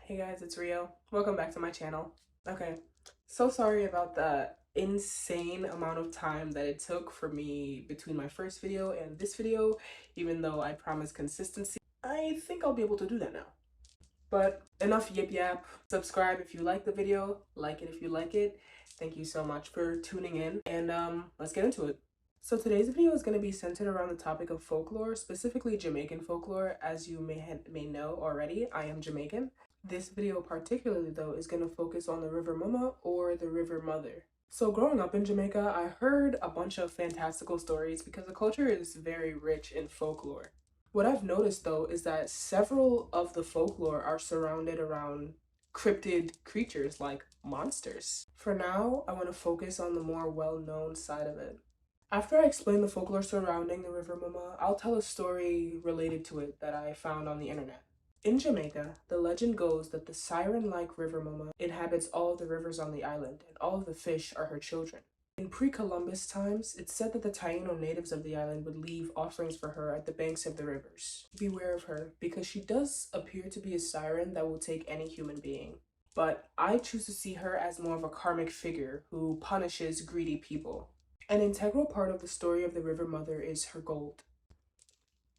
Hey guys, it's Rio. Welcome back to my channel. Okay, so sorry about the insane amount of time that it took for me between my first video and this video, even though I promised consistency. I think I'll be able to do that now. But enough yip yap. Subscribe if you like the video, like it if you like it. Thank you so much for tuning in, and let's get into it. So today's video is going to be centered around the topic of folklore, specifically Jamaican folklore. As you may know already, I am Jamaican. This video particularly though is going to focus on the River Muma or the River Mother. So growing up in Jamaica, I heard a bunch of fantastical stories because the culture is very rich in folklore. What I've noticed though is that several of the folklore are surrounded around cryptid creatures like monsters. For now, I want to focus on the more well-known side of it. After I explain the folklore surrounding the River Muma, I'll tell a story related to it that I found on the internet. In Jamaica, the legend goes that the siren-like River Muma inhabits all of the rivers on the island, and all of the fish are her children. In pre-Columbus times, it's said that the Taino natives of the island would leave offerings for her at the banks of the rivers. Beware of her, because she does appear to be a siren that will take any human being. But I choose to see her as more of a karmic figure who punishes greedy people. An integral part of the story of the River Mother is her gold.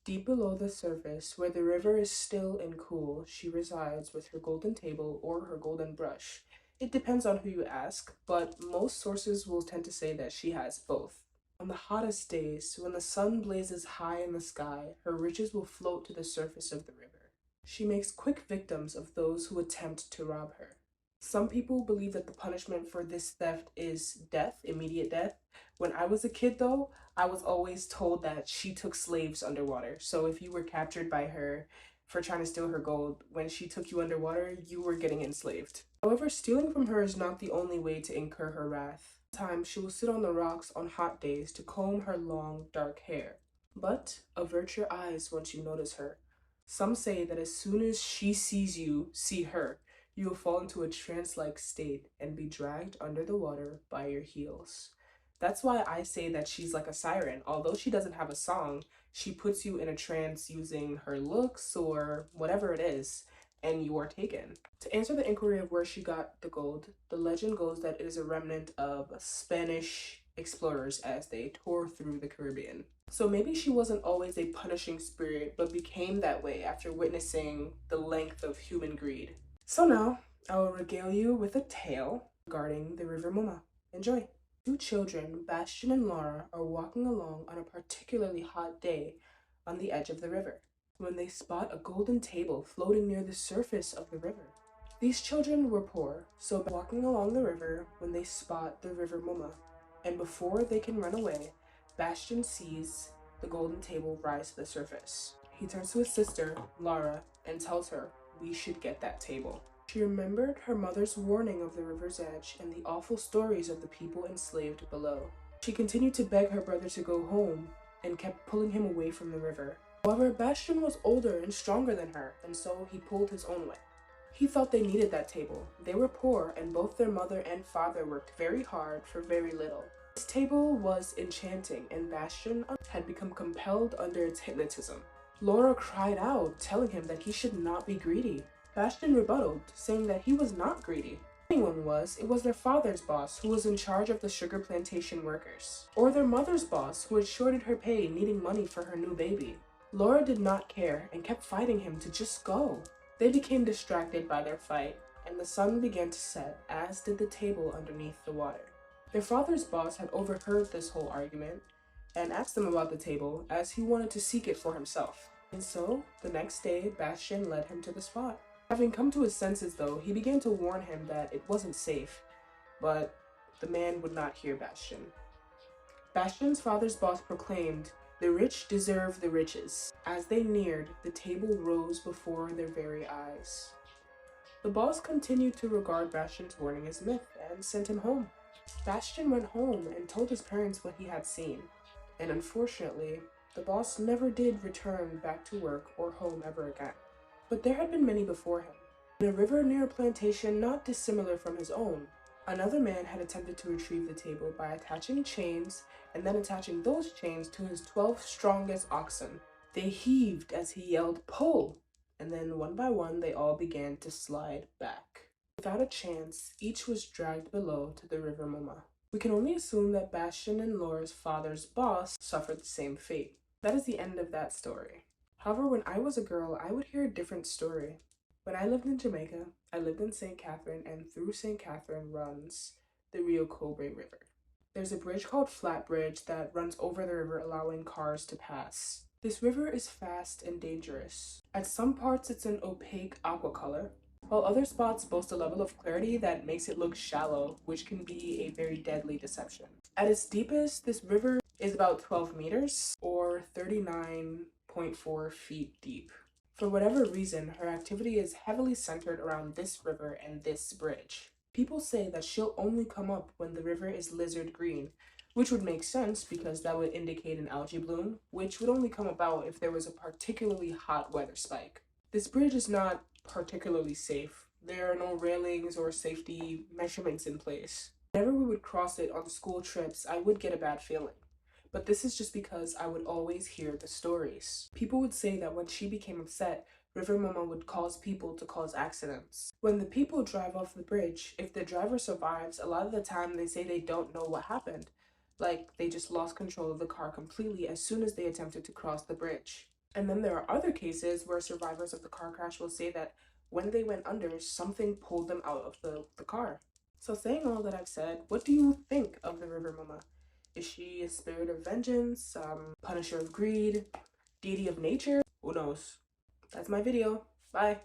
Deep below the surface, where the river is still and cool, she resides with her golden table or her golden brush. It depends on who you ask, but most sources will tend to say that she has both. On the hottest days, when the sun blazes high in the sky, her riches will float to the surface of the river. She makes quick victims of those who attempt to rob her. Some people believe that the punishment for this theft is death, immediate death. When I was a kid though, I was always told that she took slaves underwater. So if you were captured by her for trying to steal her gold, when she took you underwater, you were getting enslaved. However, stealing from her is not the only way to incur her wrath. Sometimes she will sit on the rocks on hot days to comb her long, dark hair. But avert your eyes once you notice her. Some say that as soon as she sees you, see her, you will fall into a trance-like state and be dragged under the water by your heels. That's why I say that she's like a siren. Although she doesn't have a song, she puts you in a trance using her looks or whatever it is, and you are taken. To answer the inquiry of where she got the gold, the legend goes that it is a remnant of Spanish explorers as they tore through the Caribbean. So maybe she wasn't always a punishing spirit, but became that way after witnessing the length of human greed. So now, I will regale you with a tale regarding the River Muma. Enjoy! Two children, Bastion and Laura, are walking along on a particularly hot day on the edge of the river when they spot a golden table floating near the surface of the river. These children were poor, so walking along the river when they spot the River Muma, and before they can run away, Bastion sees the golden table rise to the surface. He turns to his sister, Laura, and tells her, "We should get that table." She remembered her mother's warning of the river's edge and the awful stories of the people enslaved below. She continued to beg her brother to go home and kept pulling him away from the river. However, Bastion was older and stronger than her, and so he pulled his own way. He thought they needed that table. They were poor, and both their mother and father worked very hard for very little. This table was enchanting, and Bastion had become compelled under its hypnotism. Laura cried out, telling him that he should not be greedy. Bastion rebutted, saying that he was not greedy. If anyone was, it was their father's boss who was in charge of the sugar plantation workers, or their mother's boss who had shorted her pay needing money for her new baby. Laura did not care and kept fighting him to just go. They became distracted by their fight, and the sun began to set, as did the table underneath the water. Their father's boss had overheard this whole argument and asked them about the table as he wanted to seek it for himself. And so, the next day, Bastion led him to the spot. Having come to his senses though, he began to warn him that it wasn't safe, but the man would not hear Bastion. Bastion's father's boss proclaimed, "The rich deserve the riches." As they neared, the table rose before their very eyes. The boss continued to regard Bastion's warning as myth and sent him home. Bastion went home and told his parents what he had seen, and unfortunately, the boss never did return back to work or home ever again. But there had been many before him. In a river near a plantation not dissimilar from his own, another man had attempted to retrieve the table by attaching chains and then attaching those chains to his 12 strongest oxen. They heaved as he yelled, "Pull!" and then one by one they all began to slide back. Without a chance, each was dragged below to the River Muma. We can only assume that Bastian and Laura's father's boss suffered the same fate. That is the end of that story. However, when I was a girl, I would hear a different story. When I lived in Jamaica, I lived in St. Catherine, and through St. Catherine runs the Rio Cobre River. There's a bridge called Flat Bridge that runs over the river, allowing cars to pass. This river is fast and dangerous. At some parts, it's an opaque aqua color, while other spots boast a level of clarity that makes it look shallow, which can be a very deadly deception. At its deepest, this river is about 12 meters, or 39.4 feet deep. For whatever reason, her activity is heavily centered around this river and this bridge. People say that she'll only come up when the river is lizard green, which would make sense because that would indicate an algae bloom, which would only come about if there was a particularly hot weather spike. This bridge is not particularly safe. There are no railings or safety measurements in place. Whenever we would cross it on school trips, I would get a bad feeling. But this is just because I would always hear the stories. People would say that when she became upset, River Muma would cause people to cause accidents. When the people drive off the bridge, if the driver survives, a lot of the time they say they don't know what happened. Like, they just lost control of the car completely as soon as they attempted to cross the bridge. And then there are other cases where survivors of the car crash will say that when they went under, something pulled them out of the car. So saying all that I've said, what do you think of the River Muma? Is she a spirit of vengeance, punisher of greed, deity of nature? Who knows? That's my video. Bye.